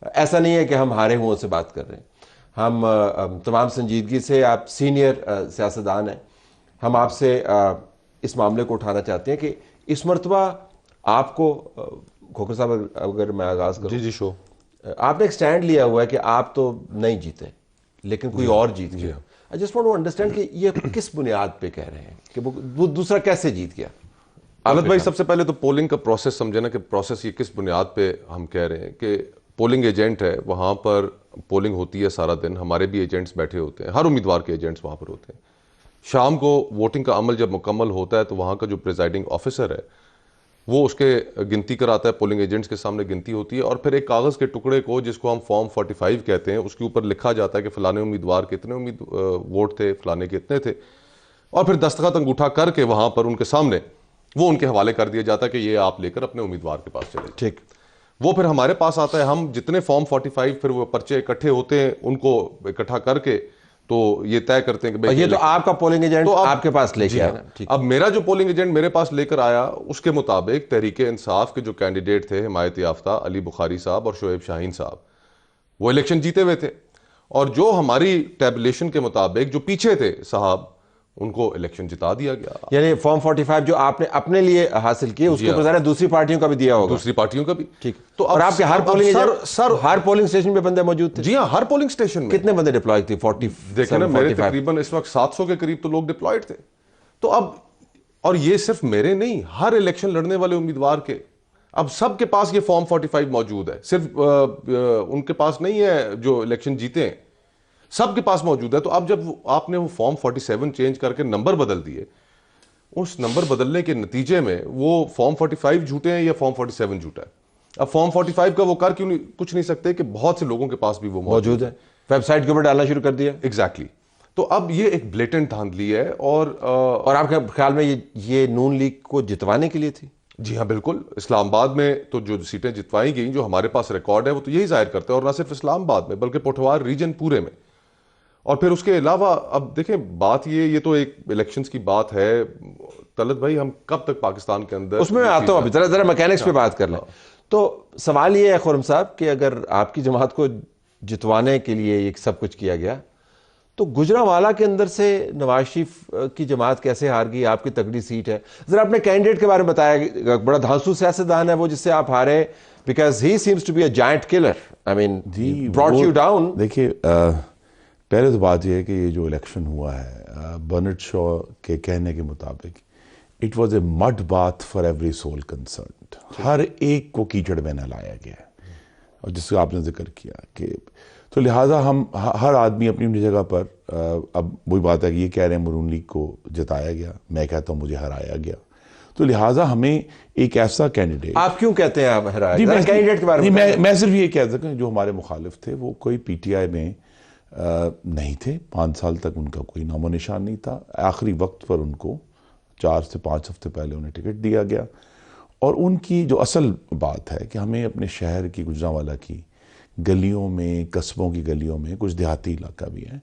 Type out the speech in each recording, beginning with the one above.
ऐसा नहीं है कि हम हारे हुओं से बात कर रहे हैं। हम तमाम संजीदगी से, आप सीनियर सियासतदान हैं, हम आपसे इस मामले को उठाना चाहते हैं कि इस मरतबा आपको खोखर साहब, अगर मैं आगाज़ करूँ। जी जी, शो। आपने एक स्टैंड लिया हुआ है कि आप तो नहीं जीते लेकिन कोई और जीत गया। I just want to understand कि ये किस बुनियाद पे कह रहे हैं कि वो दूसरा कैसे जीत गया? अमित भाई, सबसे पहले तो पोलिंग का प्रोसेस समझे ना, कि प्रोसेस ये किस बुनियाद पे हम कह रहे हैं कि पोलिंग एजेंट है, वहाँ पर पोलिंग होती है सारा दिन, हमारे भी एजेंट्स बैठे होते हैं, हर उम्मीदवार के एजेंट्स वहाँ पर होते हैं। शाम को वोटिंग का अमल जब मुकम्मल होता है तो वहाँ का जो प्रिजाइडिंग ऑफिसर है वो उसके गिनती कराता है, पोलिंग एजेंट्स के सामने गिनती होती है, और फिर एक कागज़ के टुकड़े को, जिसको हम फॉर्म 45 कहते हैं, उसके ऊपर लिखा जाता है कि फलाने उम्मीदवार के इतने वोट थे, फलाने के इतने थे, और फिर दस्तखत अंगूठा करके वहाँ पर उनके सामने वो उनके हवाले कर दिया जाता है कि ये आप लेकर अपने उम्मीदवार के पास चले। ठीक। वो फिर हमारे पास आता है, हम जितने फॉर्म 45 फिर वो पर्चे इकट्ठे होते हैं, उनको इकट्ठा करके तो ये तय करते हैं कि भाई ये तो आपका पोलिंग एजेंट तो आपके पास लेके आया ना। ठीक। अब मेरा जो पोलिंग एजेंट मेरे पास लेकर आया, उसके मुताबिक तहरीक इंसाफ के जो कैंडिडेट थे, हिमायत याफ्ता अली बुखारी साहब और शोएब शाहीन साहब, वो इलेक्शन जीते हुए थे, और जो हमारी टैबुलेशन के मुताबिक जो पीछे थे साहब, उनको इलेक्शन जिता दिया गया। यानी फॉर्म 45 जो आपने अपने लिए हासिल किए, उसके ऊपर दूसरी पार्टियों का भी दिया होगा। दूसरी पार्टियों का भी। ठीक। तो और आपके हर पोलिंग हर पोलिंग स्टेशन पे बंदे मौजूद थे? जी हाँ, हर पोलिंग स्टेशन में। कितने बंदे डिप्लॉय थे? 40? देखे ना, मेरे तकरीबन इस वक्त 700 के करीब तो लोग डिप्लॉयड थे। तो अब, और ये सिर्फ मेरे नहीं, हर इलेक्शन लड़ने वाले उम्मीदवार के, अब सबके पास ये फॉर्म 45 मौजूद है, सिर्फ उनके पास नहीं है जो इलेक्शन जीते हैं, सबके पास मौजूद है। तो अब जब आपने वो फॉर्म 47 चेंज करके नंबर बदल दिए, उस नंबर बदलने के नतीजे में वो फॉर्म 45 झूठे हैं या फॉर्म 47 झूठा है? अब फॉर्म 45 का वो कर क्यों नहीं, कुछ नहीं सकते कि बहुत से लोगों के पास भी वो मौजूद है, वेबसाइट के ऊपर डालना शुरू कर दिया। एग्जैक्टली। तो अब ये एक ब्लेटेंट धांधली है। और आपके ख्याल में ये नून लीग को जितवाने के लिए थी? जी हाँ, बिल्कुल। इस्लामाबाद में तो जो सीटें जितवाई गई, जो हमारे पास रिकॉर्ड है, वो तो यही जाहिर करता है, और ना सिर्फ इस्लामाबाद में बल्कि पोठवार रीजन पूरे में। और फिर उसके अलावा अब देखें, बात ये तो एक इलेक्शंस की बात है तलत भाई, हम कब तक पाकिस्तान के अंदर, उसमें मैं आता हूं, अभी जरा मैकेनिक्स पे बात कर लें। तो सवाल ये है खुर्रम साहब कि अगर आपकी जमात को जितवाने के लिए ये सब कुछ किया गया, तो गुजरांवाला के अंदर से नवाज शरीफ की जमात कैसे हार गई? आपकी तगड़ी सीट है। जरा अपने कैंडिडेट के बारे में बताया। बड़ा धांसू सियासतदान है वो जिससे आप हारे, because he seems to be a giant killer. I mean, he brought you down. देखिए, पहले तो बात यह है कि ये जो इलेक्शन हुआ है, बर्नार्ड शॉ के कहने के मुताबिक, it was a mud bath for every soul concerned. हर एक को कीचड़ में नहलाया गया है, और जिसका आपने जिक्र किया कि, तो लिहाजा हम हर आदमी अपनी अपनी जगह पर, अब वही बात है कि ये कह रहे हैं नून लीग को जिताया गया, मैं कहता हूँ मुझे हराया गया। तो लिहाजा हमें एक ऐसा कैंडिडेट, आप क्यों कहते हैं आप हराया गया? कैंडिडेट के बारे में मैं सिर्फ ये कह सकता हूँ, जो हमारे मुखालिफ थे वो कोई पीटीआई में नहीं थे। 5 साल तक उनका कोई नामो निशान नहीं था। आखिरी वक्त पर उनको 4 से 5 हफ्ते पहले उन्हें टिकट दिया गया। और उनकी जो असल बात है कि हमें अपने शहर की, गुजरांवाला की गलियों में, कस्बों की गलियों में, कुछ देहाती इलाका भी है,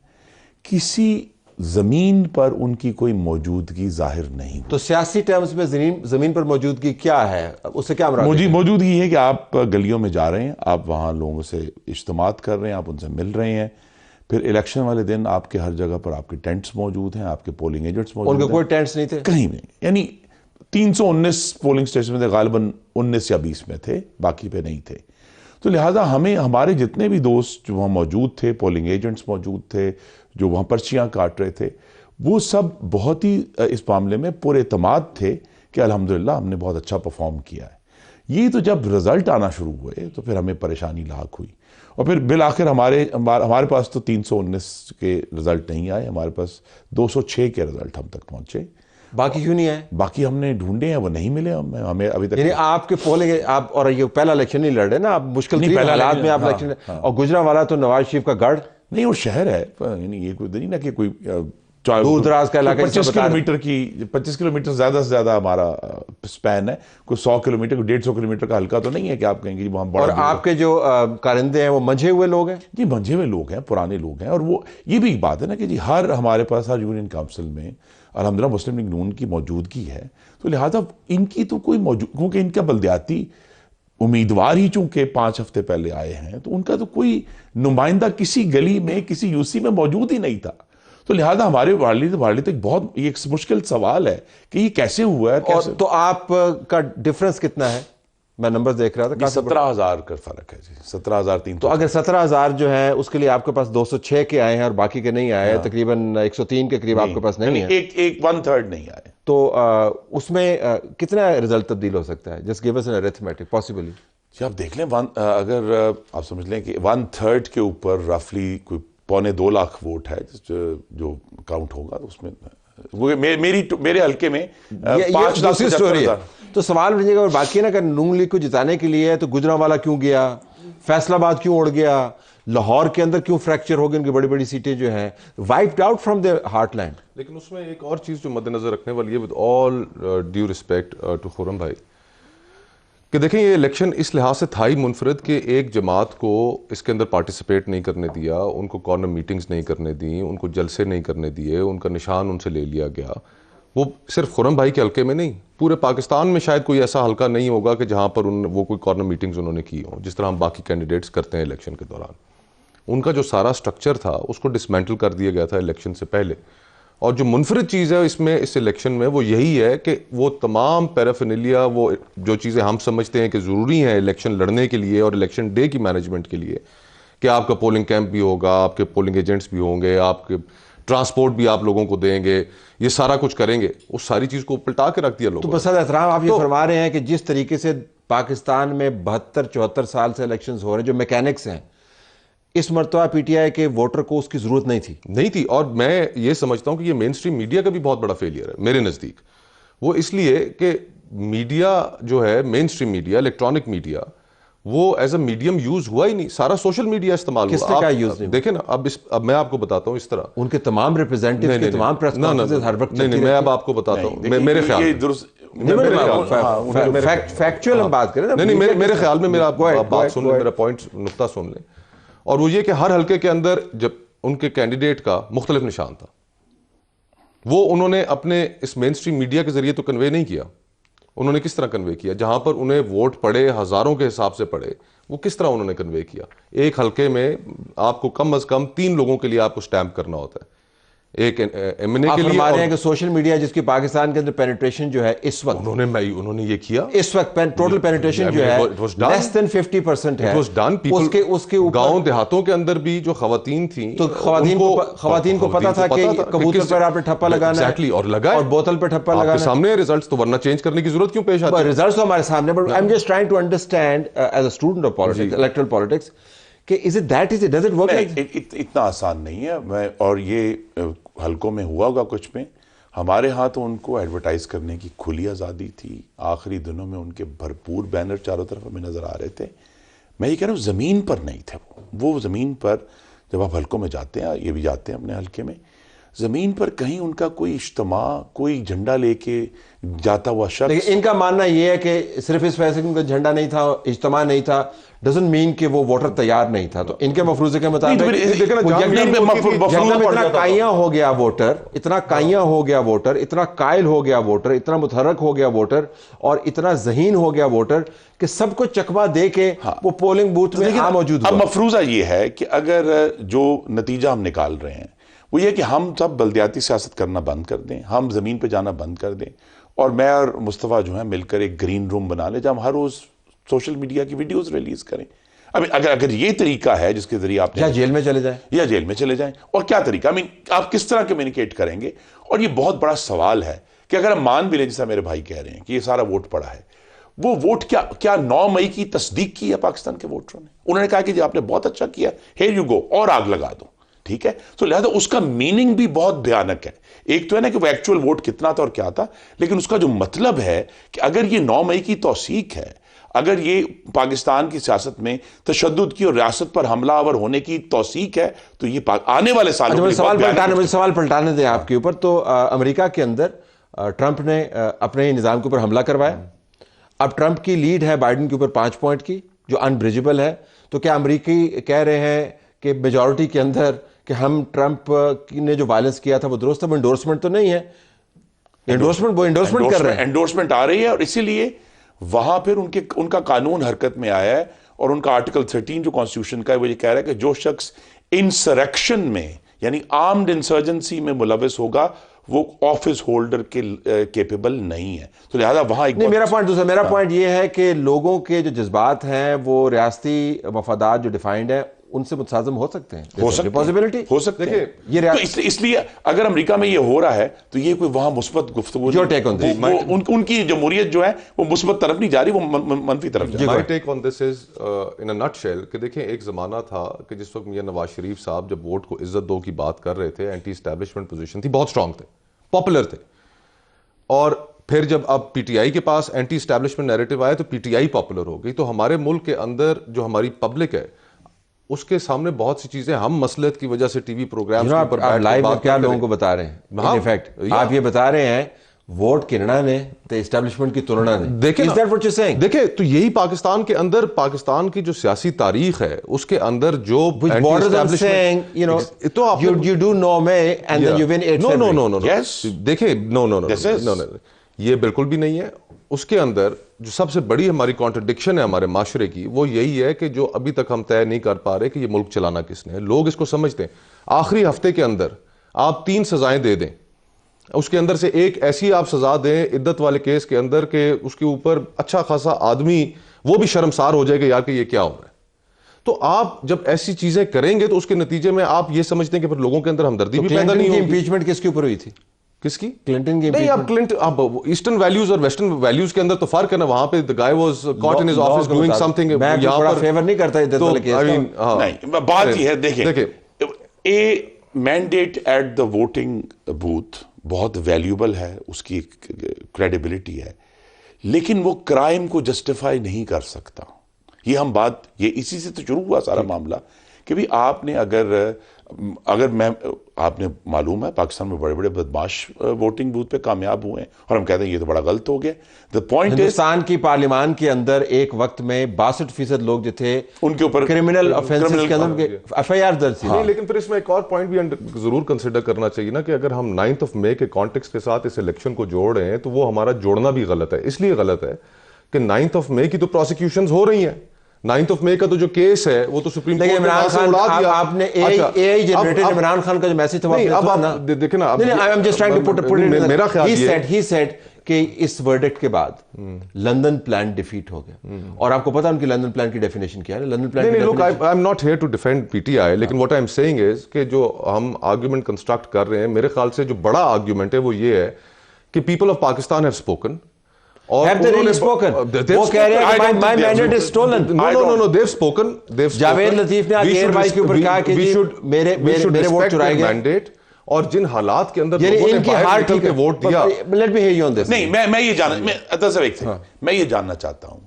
किसी ज़मीन पर उनकी कोई मौजूदगी जाहिर नहीं। तो सियासी टर्म्स में ज़मीन पर मौजूदगी क्या है, उससे क्या मौजूदगी है कि आप गलियों में जा रहे हैं, आप वहाँ लोगों से इज्तिमात कर रहे हैं, आप उनसे मिल रहे हैं। फिर इलेक्शन वाले दिन आपके हर जगह पर आपके टेंट्स मौजूद हैं, आपके पोलिंग एजेंट्स मौजूद हैं। उनके कोई टेंट्स नहीं थे कहीं नहीं, यानी 319 पोलिंग स्टेशन में थे, गालिबन 19 या 20 में थे, बाकी पे नहीं थे। तो लिहाजा हमें, हमारे जितने भी दोस्त जो वहाँ मौजूद थे, पोलिंग एजेंट्स मौजूद थे, जो वहाँ पर्चियाँ काट रहे थे, वो सब बहुत ही इस मामले में पुरएतमाद थे कि अल्हम्दुलिल्लाह हमने बहुत अच्छा परफॉर्म किया है। ये तो जब रिज़ल्ट आना शुरू हुए तो फिर हमें परेशानी लाक हुई, और फिर बिल आखिर हमारे पास तो 319 के रिज़ल्ट नहीं आए, हमारे पास 206 के रिज़ल्ट हम तक पहुँचे। बाकी क्यों नहीं आए? बाकी हमने ढूंढे हैं, वो नहीं मिले हमें अभी तक। यानी आपके पोलिंग, आप और ये पहला इलेक्शन नहीं लड़ रहे ना, आप मुश्किल हालात में आप इलेक्शन। और गुजरांवाला तो नवाज शरीफ का गढ़ नहीं, वो शहर है, यानी ये कोई नहीं ना कि कोई दूर दराज का इलाका। 25 किलोमीटर ज्यादा से ज्यादा हमारा स्पैन है। कोई 100 किलोमीटर, 150 किलोमीटर का हल्का तो नहीं है कि आप कहेंगे वहां बड़ा। और आपके जो कारिंदे हैं वो मंझे हुए लोग हैं? जी, मंझे हुए लोग हैं, पुराने लोग हैं। और वो ये भी एक बात है ना कि जी हमारे पास हर यूनियन काउंसिल में अल्हम्दुलिल्लाह मुस्लिम लीग नून की मौजूदगी है। तो लिहाजा इनकी तो कोई मौजूद, क्योंकि इनका बल्दियाती उम्मीदवार ही चूंकि 5 हफ्ते पहले आए हैं, तो उनका तो कोई नुमाइंदा किसी गली में, किसी यूसी में मौजूद ही नहीं था। तो लिहाजा हमारे वाले तो बहुत एक मुश्किल सवाल है कि ये कैसे हुआ है। और तो आप का डिफरेंस कितना है? मैं नंबर देख रहा था, 17,000 का फर्क है जी, 17,300। तो अगर 17,000 जो है उसके लिए आपके पास 206 के आए हैं और बाकी के नहीं आए, तकरीबन 103 के करीब आपके पास नहीं है, एक 1/3 नहीं आए। तो उसमें कितना रिजल्ट तब्दील हो सकता है? Just give us an arithmetic possibly. जी आप देख लें, अगर आप समझ लें कि 1/3 के ऊपर रफली कोई 2.25 लाख वोट है जो काउंट होगा, उसमें वो मेरे हल्के में 5 लाख स्टोरी है। तो सवाल बनेगा, और बाकी ना, नून लीग को जिताने के लिए तो गुजरांवाला क्यों गया, फैसलाबाद क्यों उड़ गया, लाहौर के अंदर क्यों फ्रैक्चर हो गए, उनकी बड़ी बड़ी सीटें जो हैं wiped out from the heartland. लेकिन उसमें एक और चीज जो मद्देनजर रखने वाली है, with all due respect to Khurram भाई, कि देखें ये इलेक्शन इस लिहाज से था ही मुनफरद कि एक जमात को इसके अंदर पार्टिसिपेट नहीं करने दिया, उनको कॉर्नर मीटिंग्स नहीं करने दी, उनको जलसे नहीं करने दिए, उनका निशान उनसे ले लिया गया। वो सिर्फ खुर्रम भाई के हल्के में नहीं, पूरे पाकिस्तान में शायद कोई ऐसा हल्का नहीं होगा कि जहाँ पर वो कोई कॉर्नर मीटिंग्स उन्होंने की हों, जिस तरह हम बाकी कैंडिडेट्स करते हैं इलेक्शन के दौरान। उनका जो सारा स्ट्रक्चर था उसको डिसमेंटल कर दिया गया था इलेक्शन से पहले। और जो मुनफरिद चीज़ है इसमें, इस इलेक्शन में, वो यही है कि वो तमाम पैराफिनेलिया, वो जो चीज़ें हम समझते हैं कि ज़रूरी हैं इलेक्शन लड़ने के लिए और इलेक्शन डे की मैनेजमेंट के लिए, कि आपका पोलिंग कैंप भी होगा, आपके पोलिंग एजेंट्स भी होंगे, आपके ट्रांसपोर्ट भी आप लोगों को देंगे, ये सारा कुछ करेंगे, उस सारी चीज़ को पलटा के रख दिया लोगों। तो बस एहतराम आप ये फरमा रहे हैं कि जिस तरीके से पाकिस्तान में 72-74 साल से इलेक्शंस हो रहे हैं, जो मैकेनिक्स हैं, इस मरतबा पीटीआई के वोटर को उसकी जरूरत नहीं थी। और मैं ये समझता हूं कि ये मेन स्ट्रीम मीडिया का भी बहुत बड़ा फेलियर है मेरे नज़दीक। वो इसलिए कि मीडिया जो है, main stream media, electronic media, वो एज अ मीडियम यूज हुआ ही नहीं। सारा सोशल मीडिया इस्तेमाल हुआ। आप यूज नहीं देखें ना, अब मैं आपको बताता हूं इस तरह उनके तमाम रिप्रेजेंटेटिव्स की तमाम प्रेस कॉन्फ्रेंसेस हर वक्त नहीं, मैं अब आपको बताता हूं मेरे ख्याल फैक्चुअल हम बात करें ना, नहीं, मेरे ख्याल में, मेरा बात सुन लें, मेरा पॉइंट नुक्ता सुन लें। और वो ये कि हर हल्के के अंदर जब उनके कैंडिडेट का मुख्तलिफ निशान था, वो उन्होंने अपने इस मेन स्ट्रीम मीडिया के जरिए तो कन्वे नहीं किया। उन्होंने किस तरह कन्वे किया? जहां पर उन्हें वोट पड़े, हजारों के हिसाब से पड़े, वो किस तरह उन्होंने कन्वे किया? एक हल्के में आपको कम अज कम 3 लोगों के लिए आपको स्टैंप करना होता है, एक एमएनए के लिए। और कि सोशल मीडिया जिसकी पाकिस्तान के अंदर पेनिट्रेशन जो है इस वक्त, उन्होंने ये किया, इस वक्त टोटल पेनिट्रेशन जो है लेस देन 50% है। उसके गांव देहातों के अंदर भी जो खवातीन थी, तो खवातीन को पता था कि कबूतर पर आपने ठप्पा लगाना है, और लगाया, और बोतल पर ठप्पा लगाना सामने रिजल्ट्स, तो वरना चेंज करने की जरूरत क्यों पेश आती है? रिजल्ट्स तो हमारे सामने, but I am just trying to understand as a student of politics, electoral politics, कि is it that, is it, does it work? इतना आसान नहीं है। मैं और ये हल्कों में हुआ होगा कुछ में, हमारे यहाँ तो उनको एडवर्टाइज करने की खुली आज़ादी थी। आखिरी दिनों में उनके भरपूर बैनर चारों तरफ हमें नज़र आ रहे थे। मैं ये कह रहा हूँ, ज़मीन पर नहीं थे वो ज़मीन पर जब आप हल्कों में जाते हैं, ये भी जाते हैं अपने हल्के में, ज़मीन पर कहीं उनका कोई इज्तिमा, कोई झंडा लेके जाता हुआ शख्स। लेकिन इनका मानना यह है कि सिर्फ इस वजह से कि उनका झंडा नहीं था, इज्तिमा नहीं था, डजंट मीन कि वो वोटर तैयार नहीं था। तो इनके मफरूजे के मुताबिक इतना काइयां हो गया वोटर, इतना काइयां हो गया वोटर, इतना कायल हो गया वोटर, इतना मुतहरक हो गया वोटर, और इतना जहीन हो गया वोटर कि सबको चकमा दे के वो पोलिंग बूथ में मौजूद हुआ। अब मफरूजा ये है कि अगर जो नतीजा हम निकाल रहे हैं वो ये कि हम सब बल्दियाती सियासत करना बंद कर दें, हम ज़मीन पे जाना बंद कर दें, और मैं और मुस्तफ़ा जो है मिलकर एक ग्रीन रूम बना लें जहाँ हम हर रोज़ सोशल मीडिया की वीडियोस रिलीज करें। अब अगर ये तरीका है जिसके जरिए आप या जेल में चले जाएं, या जेल में चले जाएं, और क्या तरीका, आप किस तरह कम्युनिकेट करेंगे? और ये बहुत बड़ा सवाल है कि अगर हम मान भी लें, जैसा मेरे भाई कह रहे हैं कि ये सारा वोट पड़ा है, वो वोट क्या 9 मई की तस्दीक की है पाकिस्तान के वोटरों ने? उन्होंने कहा कि जी आपने बहुत अच्छा किया, हियर यू गो, और आग लगा दो, ठीक है? तो लिहाजा उसका मीनिंग भी बहुत भयानक है। एक तो है ना कि वो एक्चुअल वोट कितना था और क्या था, लेकिन उसका जो मतलब है कि अगर ये 9 मई की तौसीक है, अगर ये पाकिस्तान की सियासत में तशद्दुद की और रियासत पर हमलावर होने की तौसीक है, तो ये आने वाले सालों में सवाल पलटाने दें आपके ऊपर। तो अमेरिका के अंदर ट्रंप ने अपने निज़ाम के ऊपर हमला करवाया। अब ट्रंप की लीड है बाइडन के ऊपर 5 पॉइंट की, जो अनब्रिजेबल है। तो क्या अमेरिकी कह रहे हैं कि मेजॉरिटी के अंदर कि हम ट्रंप ने जो वायलेंस किया था वो दुरुस्त है? वो इंडोर्समेंट तो नहीं है, एंडोर्समेंट कर रहे हैं, एंडोर्समेंट आ रही है, और इसीलिए वहां फिर उनका कानून हरकत में आया है और उनका आर्टिकल 13 जो कॉन्स्टिट्यूशन का है वो ये कह रहा है कि जो शख्स इंसरेक्शन में यानी आर्म्ड इंसर्जेंसी में मुलविस होगा वो ऑफिस होल्डर के केपेबल नहीं है। तो लिहाजा वहां एक नहीं, मेरा पॉइंट दूसरा, मेरा पॉइंट ये है कि लोगों के जो जज्बात हैं वो रियासती मफादात जो डिफाइंड है उनसे मुतसाज़म हो सकते हैं, हो सकते पॉसिबिलिटी हो सकते हैं। ये तो इसलिए अगर अमेरिका में ये हो रहा है तो ये कोई वहां मुस्बत गुफ्तगू Your take on this. उनकी जमहूरियत जो है वो मुस्बत तरफ नहीं जा रही, वो मनफी तरफ जा रही है। My take on this is in a nutshell कि देखें एक ज़माना था कि जिस वक्त मियां नवाज शरीफ साहब जब वोट को इज्जत दो की बात कर रहे थे, एंटी एस्टैब्लिशमेंट पोजीशन थी, बहुत स्ट्रांग थे, पॉपुलर थे। और फिर जब अब पीटीआई के पास एंटी एस्टैब्लिशमेंट नैरेटिव आया तो पीटीआई पॉपुलर हो गई। तो हमारे मुल्क के अंदर जो हमारी पब्लिक है उसके सामने बहुत सी चीजें हम मसलत की वजह से टीवी प्रोग्राम्स के ऊपर आप लाइव में क्या लोगों को बता रहे हैं, हाँ, इनफैक्ट आप ये बता रहे हैं वोट किरणा ने तो एस्टैब्लिशमेंट की तुलना ने, देखें Is that what you're saying? देखें तो यही पाकिस्तान के अंदर पाकिस्तान की जो सियासी तारीख है उसके अंदर जो Which borders on saying, you know, तो आप you do Norway and then you win 8 February. No Yes. देखें नो This is- ये बिल्कुल भी नहीं है। उसके अंदर जो सबसे बड़ी हमारी कॉन्ट्रडिक्शन है हमारे माशरे की वो यही है कि जो अभी तक हम तय नहीं कर पा रहे कि ये मुल्क चलाना किसने है। लोग इसको समझते हैं आखिरी हफ्ते के अंदर आप 3 सजाएं दे दें, उसके अंदर से एक ऐसी आप सजा दें इद्दत वाले केस के अंदर के उसके ऊपर अच्छा खासा आदमी वो भी शर्मसार हो जाएगा यार कि ये क्या हो रहा है। तो आप जब ऐसी चीजें करेंगे तो उसके नतीजे में आप ये समझते हैं कि फिर लोगों के अंदर हमदर्दी भी पैदा नहीं होगी। इम्पीचमेंट किसके ऊपर हुई थी? किसकी? क्लिंटन की नहीं, अब क्लिंटन अब ईस्टर्न वैल्यूज और वेस्टर्न वैल्यूज के अंदर तो फर्क है ना। वहां पे the guy was caught in his office doing something, मैं यहां बड़ा पर फेवर नहीं करता इद्दत वाले केस का। नहीं, बात यह है, देखिए a mandate at the voting booth बहुत वैल्यूबल है, उसकी क्रेडिबिलिटी है, लेकिन वो क्राइम को जस्टिफाई नहीं कर सकता। ये हम बात ये इसी से तो शुरू हुआ सारा मामला कि भी आपने अगर मैं आपने मालूम है पाकिस्तान में बड़े बड़े बदमाश वोटिंग बूथ पे कामयाब हुए हैं और हम कहते हैं ये तो बड़ा गलत हो गया। द पॉइंट इज हिंदुस्तान की पार्लियामान के अंदर एक वक्त में 62% लोग जो थे उनके ऊपर क्रिमिनल ऑफेंसेस के अंदर एफआईआर दर्ज थी। नहीं, लेकिन फिर इसमें एक और पॉइंट भी जरूर कंसिडर करना चाहिए ना कि अगर हम 9 मई के कॉन्टेक्स्ट के साथ इस इलेक्शन को जोड़ रहे हैं तो वो हमारा जोड़ना भी गलत है। इसलिए गलत है कि 9 मई की तो प्रोसिक्यूशंस हो रही हैं। 9 मई का तो जो केस है वो तो सुप्रीम कोर्ट ने इमरान खान आपने एआई जनरेटेड इमरान खान का जो मैसेज था नहीं, अब आप देखें ना, I am just trying to put it, मेरा ख्याल ही सेड कि इस वर्डिक्ट के बाद लंदन प्लान डिफीट हो गया। और आपको पता है उनकी लंदन प्लान की डेफिनेशन क्या है? लंदन प्लान नहीं, look I am not here to defend PTI, लेकिन what I am saying is कि जो हम आर्गुमेंट कंस्ट्रक्ट कर रहे हैं मेरे ख्याल से जो बड़ा आर्गुमेंट है वो ये है कि people of Pakistan have spoken. और Have they really spoken? वो कह रहे हैं कि my mandate is stolen. No, they've spoken. Javed Latif ने आगे भाई के ऊपर कहा कि जी मेरे वोट चुराए गए। मैंडेट और जिन हालात के अंदर यानी लोगों ने इनकी बाहर हार निकल ठीक के है। वोट दिया। Let me hear you on this. नहीं, मैं ये जानना मैं ये जानना चाहता हूं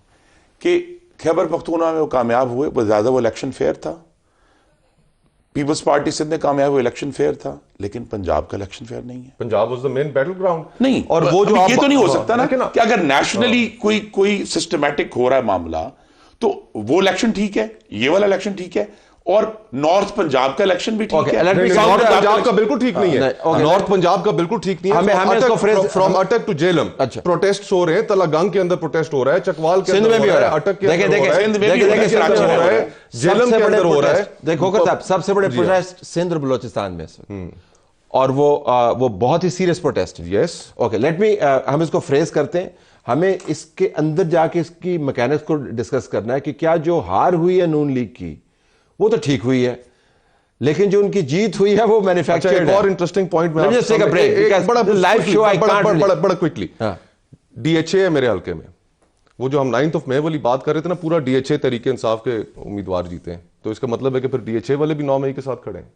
कि खैबर पख्तूनख्वा में वो कामयाब हुए, वो ज्यादा वो इलेक्शन फेयर था। पीपल्स पार्टी सिंध में कामयाब हुआ, इलेक्शन फेयर था, लेकिन पंजाब का इलेक्शन फेयर नहीं है। Punjab was the main battle ground. नहीं, और वो जो ये तो नहीं हो सकता ना लेकिन कि अगर नेशनली कोई सिस्टमैटिक हो रहा है मामला तो वो इलेक्शन ठीक है, ये वाला इलेक्शन ठीक है, और नॉर्थ पंजाब का इलेक्शन भी ठीक है। नॉर्थ पंजाब का बिल्कुल ठीक नहीं है। नॉर्थ पंजाब का बिल्कुल ठीक नहीं है। हमें इसको फ्रेज फ्रॉम अटक टू जेलम प्रोटेस्ट हो रहे हैं। तलागंग के अंदर प्रोटेस्ट हो रहा है, चकवाल के अंदर हो रहा है, अटक के अंदर हो रहा है, जेलम के अंदर हो रहा है। देखो साहब, सबसे बड़े प्रोटेस्ट सिंध और बलोचिस्तान में और वो बहुत ही सीरियस प्रोटेस्ट है। यस, ओके, लेट मी हम इसको फ्रेज करते हैं। हमें इसके अंदर जाके इसकी मैकेनिक्स को डिस्कस करना है कि क्या जो हार हुई है नून लीग की वो तो ठीक हुई है, लेकिन जो उनकी जीत हुई है वो मैन्युफैक्चर्ड है। और इंटरेस्टिंग पॉइंट में बड़ा क्विकली डीएचए है मेरे हल्के में। वो जो हम 9 मई वाली बात कर रहे थे ना, पूरा डीएचए तरीके इंसाफ के उम्मीदवार जीते हैं। तो इसका मतलब है कि फिर डीएचए वाले भी 9 मई के साथ खड़े हैं।